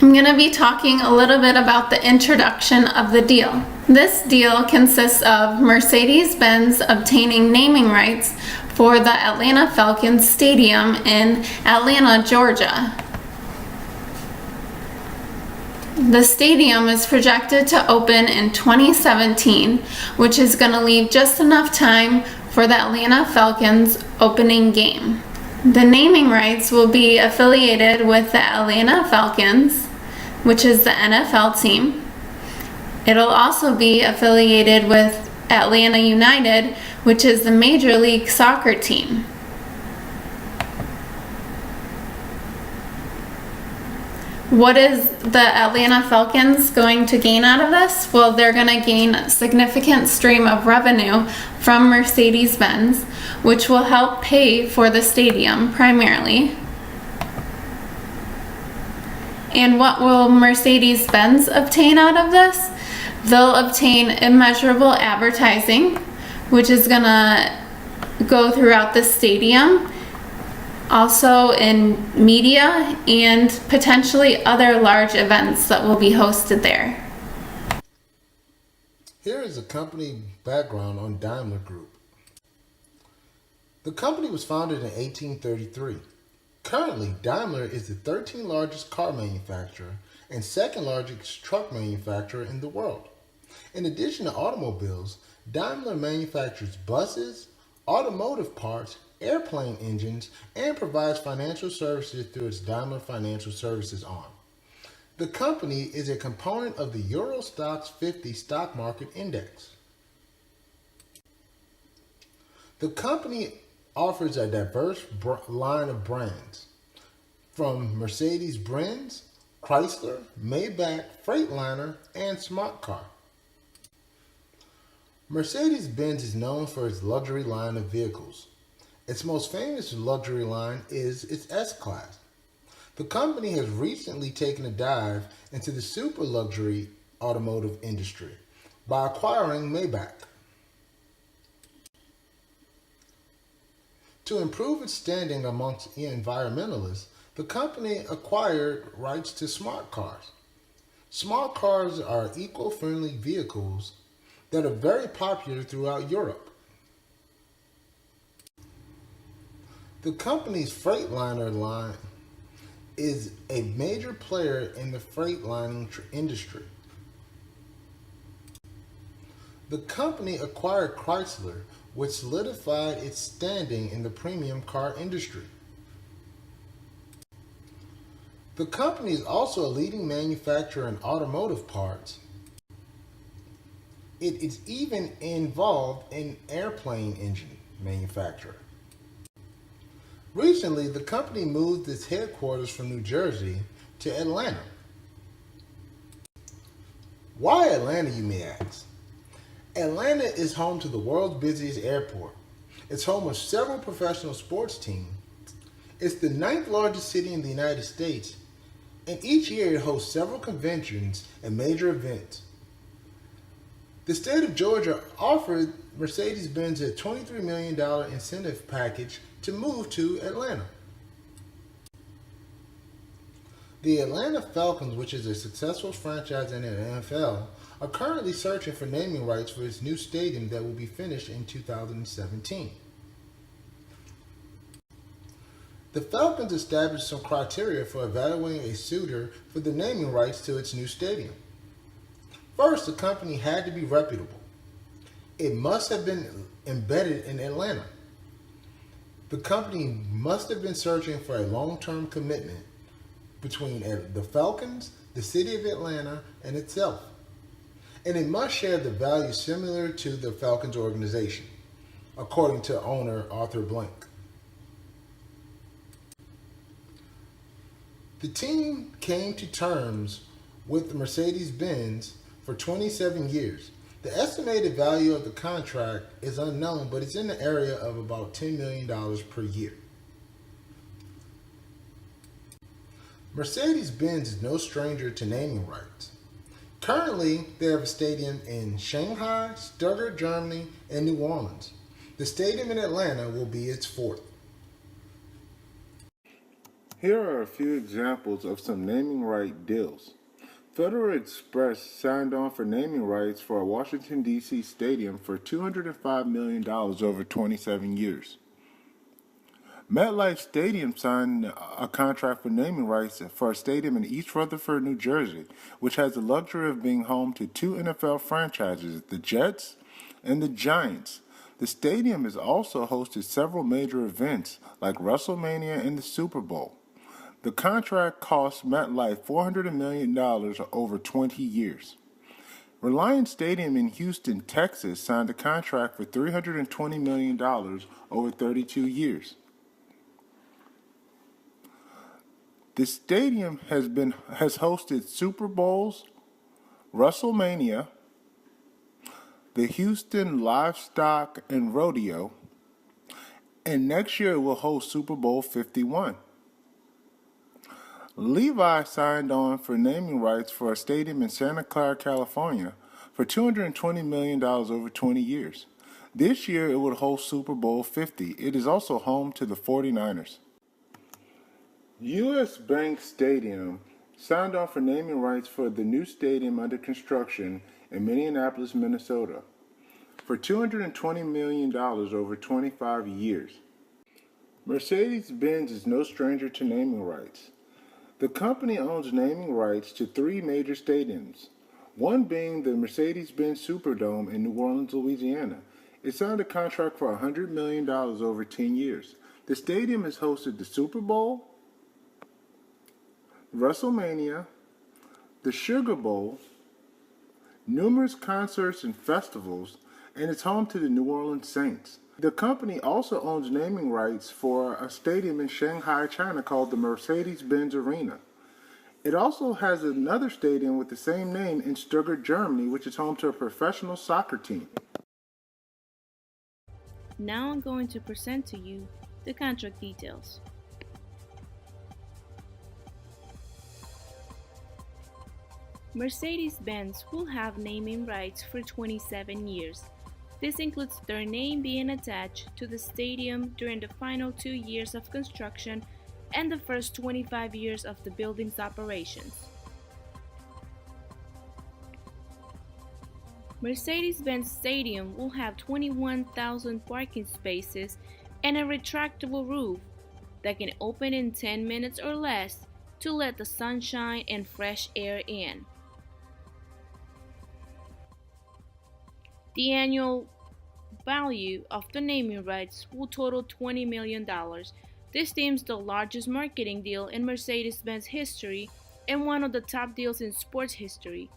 I'm going to be talking a little bit about the introduction of the deal. This deal consists of Mercedes-Benz obtaining naming rights for the Atlanta Falcons Stadium in Atlanta, Georgia. The stadium is projected to open in 2017, which is going to leave just enough time for the Atlanta Falcons opening game. The naming rights will be affiliated with the Atlanta Falcons, which is the NFL team. It'll also be affiliated with Atlanta United, which is the Major League Soccer team. What is the Atlanta Falcons going to gain out of this? Well, they're going to gain a significant stream of revenue from Mercedes-Benz, which will help pay for the stadium primarily. And what will Mercedes-Benz obtain out of this? They'll obtain immeasurable advertising, which is going to go throughout the stadium, also in media, and potentially other large events that will be hosted there. Here is a company background on Daimler Group. The company was founded in 1833. Currently, Daimler is the 13th largest car manufacturer and second largest truck manufacturer in the world. In addition to automobiles, Daimler manufactures buses, automotive parts, airplane engines, and provides financial services through its Daimler Financial Services arm. The company is a component of the Euro Stoxx 50 stock market index. The company offers a diverse line of brands, from Mercedes-Benz, Chrysler, Maybach, Freightliner, and Smart Car. Mercedes-Benz is known for its luxury line of vehicles. Its most famous luxury line is its S-Class. The company has recently taken a dive into the super luxury automotive industry by acquiring Maybach. To improve its standing amongst environmentalists, the company acquired rights to smart cars. Smart cars are eco-friendly vehicles that are very popular throughout Europe. The company's Freightliner line is a major player in the freight-lining industry. The company acquired Chrysler, which solidified its standing in the premium car industry. The company is also a leading manufacturer in automotive parts. It is even involved in airplane engine manufacture. Recently, the company moved its headquarters from New Jersey to Atlanta. Why Atlanta, you may ask? Atlanta is home to the world's busiest airport. It's home of several professional sports teams. It's the 9th largest city in the United States, and each year it hosts several conventions and major events. The state of Georgia offered Mercedes-Benz a $23 million incentive package to move to Atlanta. The Atlanta Falcons, which is a successful franchise in the NFL, are currently searching for naming rights for its new stadium that will be finished in 2017. The Falcons established some criteria for evaluating a suitor for the naming rights to its new stadium. First, the company had to be reputable. It must have been embedded in Atlanta. The company must have been searching for a long-term commitment between the Falcons, the city of Atlanta, and itself. And it must share the values similar to the Falcons organization, according to owner Arthur Blank. The team came to terms with Mercedes-Benz for 27 years. The estimated value of the contract is unknown, but it's in the area of about $10 million per year. Mercedes-Benz is no stranger to naming rights. Currently, they have a stadium in Shanghai, Stuttgart, Germany, and New Orleans. The stadium in Atlanta will be its fourth. Here are a few examples of some naming right deals. Federal Express signed on for naming rights for a Washington, D.C. stadium for $205 million over 27 years. MetLife Stadium signed a contract for naming rights for a stadium in East Rutherford, New Jersey, which has the luxury of being home to two NFL franchises, the Jets and the Giants. The stadium has also hosted several major events like WrestleMania and the Super Bowl. The contract cost MetLife $400 million over 20 years. Reliance Stadium in Houston, Texas signed a contract for $320 million over 32 years. The stadium has hosted Super Bowls, WrestleMania, the Houston Livestock and Rodeo, and next year it will host Super Bowl 51. Levi signed on for naming rights for a stadium in Santa Clara, California for $220 million over 20 years. This year it will host Super Bowl 50. It is also home to the 49ers. U.S. Bank Stadium signed on for naming rights for the new stadium under construction in Minneapolis, Minnesota for $220 million over 25 years. Mercedes-Benz is no stranger to naming rights. The company owns naming rights to three major stadiums, one being the Mercedes-Benz Superdome in New Orleans, Louisiana. It signed a contract for $100 million over 10 years. The stadium has hosted the Super Bowl, WrestleMania, the Sugar Bowl, numerous concerts and festivals, and it's home to the New Orleans Saints. The company also owns naming rights for a stadium in Shanghai, China called the Mercedes-Benz Arena. It also has another stadium with the same name in Stuttgart, Germany, which is home to a professional soccer team. Now I'm going to present to you the contract details. Mercedes-Benz will have naming rights for 27 years. This includes their name being attached to the stadium during the final 2 years of construction and the first 25 years of the building's operations. Mercedes-Benz Stadium will have 21,000 parking spaces and a retractable roof that can open in 10 minutes or less to let the sunshine and fresh air in. The annual value of the naming rights will total $20 million. This seems the largest marketing deal in Mercedes-Benz history and one of the top deals in sports history.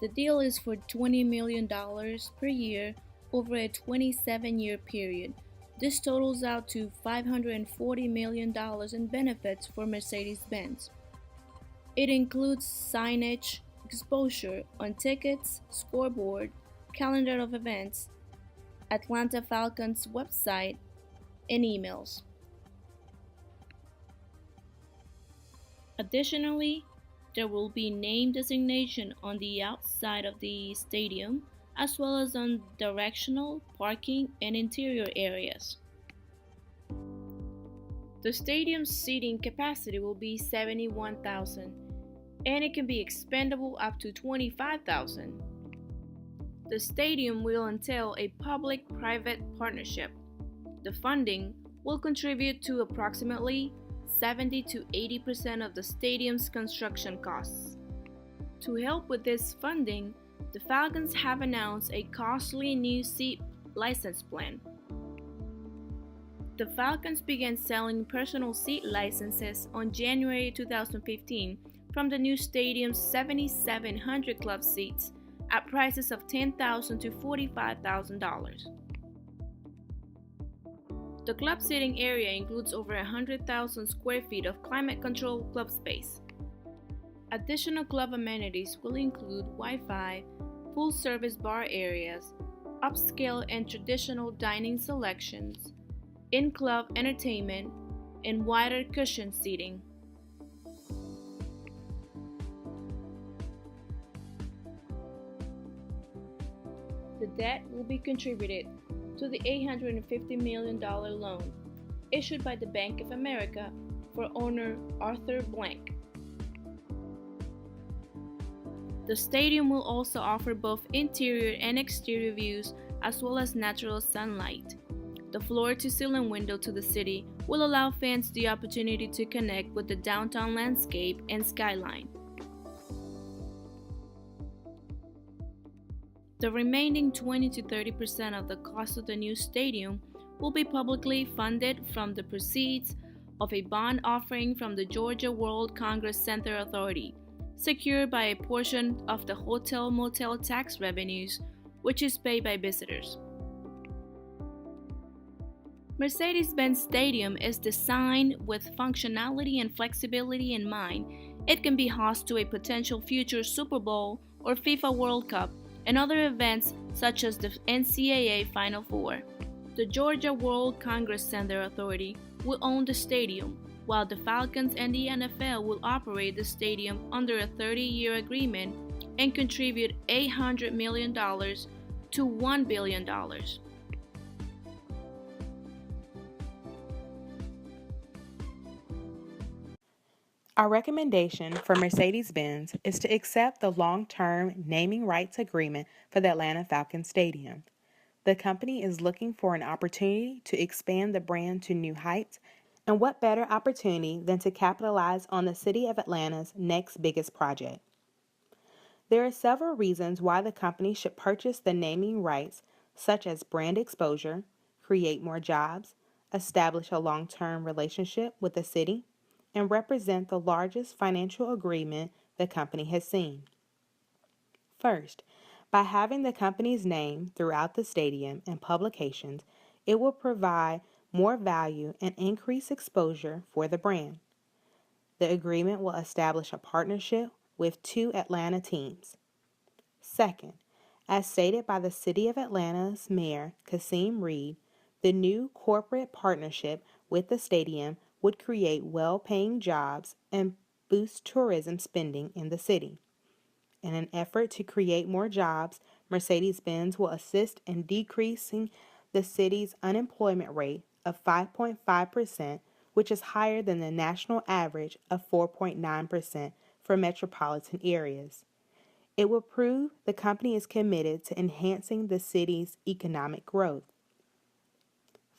The deal is for $20 million per year over a 27-year period. This totals out to $540 million in benefits for Mercedes-Benz. It includes signage, exposure on tickets, scoreboard, calendar of events, Atlanta Falcons website, and emails. Additionally, there will be name designation on the outside of the stadium, as well as on directional, parking, and interior areas. The stadium's seating capacity will be 71,000. And it can be expendable up to 25,000. The stadium will entail a public-private partnership. The funding will contribute to approximately 70 to 80% of the stadium's construction costs. To help with this funding, the Falcons have announced a costly new seat license plan. The Falcons began selling personal seat licenses on January 2015 from the new stadium's 7,700 club seats at prices of $10,000 to $45,000. The club seating area includes over 100,000 square feet of climate-controlled club space. Additional club amenities will include Wi-Fi, full-service bar areas, upscale and traditional dining selections, in-club entertainment, and wider cushion seating. The debt will be contributed to the $850 million loan. issued by the Bank of America for owner Arthur Blank. The stadium will also offer both interior and exterior views as well as natural sunlight. The floor-to-ceiling window to the city will allow fans the opportunity to connect with the downtown landscape and skyline. The remaining 20 to 30% of the cost of the new stadium will be publicly funded from the proceeds of a bond offering from the Georgia World Congress Center Authority, secured by a portion of the hotel-motel tax revenues, which is paid by visitors. Mercedes-Benz Stadium is designed with functionality and flexibility in mind. It can be host to a potential future Super Bowl or FIFA World Cup and other events such as the NCAA Final Four. The Georgia World Congress Center Authority will own the stadium, while the Falcons and the NFL will operate the stadium under a 30-year agreement and contribute $800 million to $1 billion. Our recommendation for Mercedes-Benz is to accept the long-term naming rights agreement for the Atlanta Falcons Stadium. The company is looking for an opportunity to expand the brand to new heights, and what better opportunity than to capitalize on the City of Atlanta's next biggest project. There are several reasons why the company should purchase the naming rights, such as brand exposure, create more jobs, establish a long-term relationship with the city, and represent the largest financial agreement the company has seen. First, by having the company's name throughout the stadium and publications, it will provide more value and increase exposure for the brand. The agreement will establish a partnership with 2 Atlanta teams. Second, as stated by the City of Atlanta's Mayor, Kasim Reed, the new corporate partnership with the stadium would create well-paying jobs and boost tourism spending in the city. In an effort to create more jobs, Mercedes-Benz will assist in decreasing the city's unemployment rate of 5.5%, which is higher than the national average of 4.9% for metropolitan areas. It will prove the company is committed to enhancing the city's economic growth.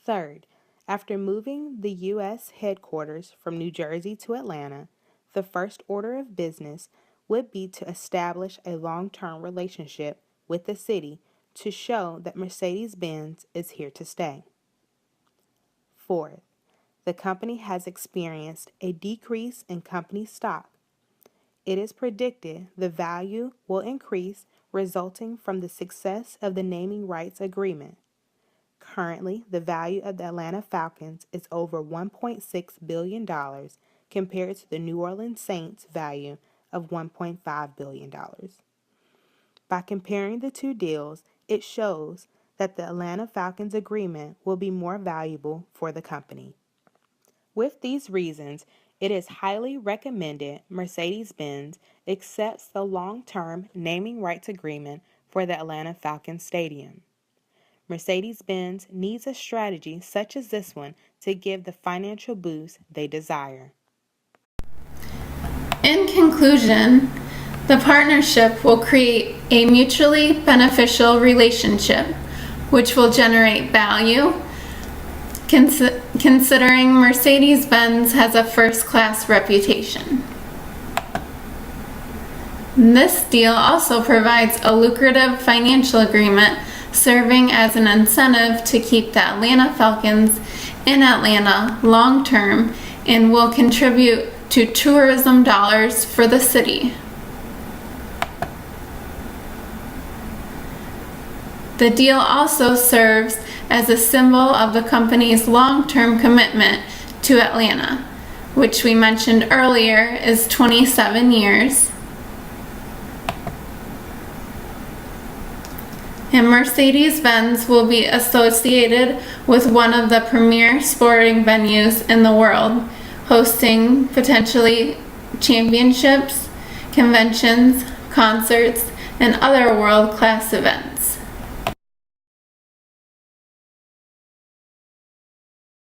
Third, after moving the U.S. headquarters from New Jersey to Atlanta, the first order of business would be to establish a long-term relationship with the city to show that Mercedes-Benz is here to stay. Fourth, the company has experienced a decrease in company stock. It is predicted the value will increase resulting from the success of the naming rights agreement. Currently, the value of the Atlanta Falcons is over $1.6 billion compared to the New Orleans Saints' value of $1.5 billion. By comparing the two deals, it shows that the Atlanta Falcons agreement will be more valuable for the company. With these reasons, it is highly recommended Mercedes-Benz accepts the long-term naming rights agreement for the Atlanta Falcons Stadium. Mercedes-Benz needs a strategy such as this one to give the financial boost they desire. In conclusion, the partnership will create a mutually beneficial relationship, which will generate value, considering Mercedes-Benz has a first-class reputation. This deal also provides a lucrative financial agreement, serving as an incentive to keep the Atlanta Falcons in Atlanta long-term and will contribute to tourism dollars for the city. The deal also serves as a symbol of the company's long-term commitment to Atlanta, which we mentioned earlier is 27 years. And Mercedes-Benz will be associated with one of the premier sporting venues in the world, hosting potentially championships, conventions, concerts, and other world-class events.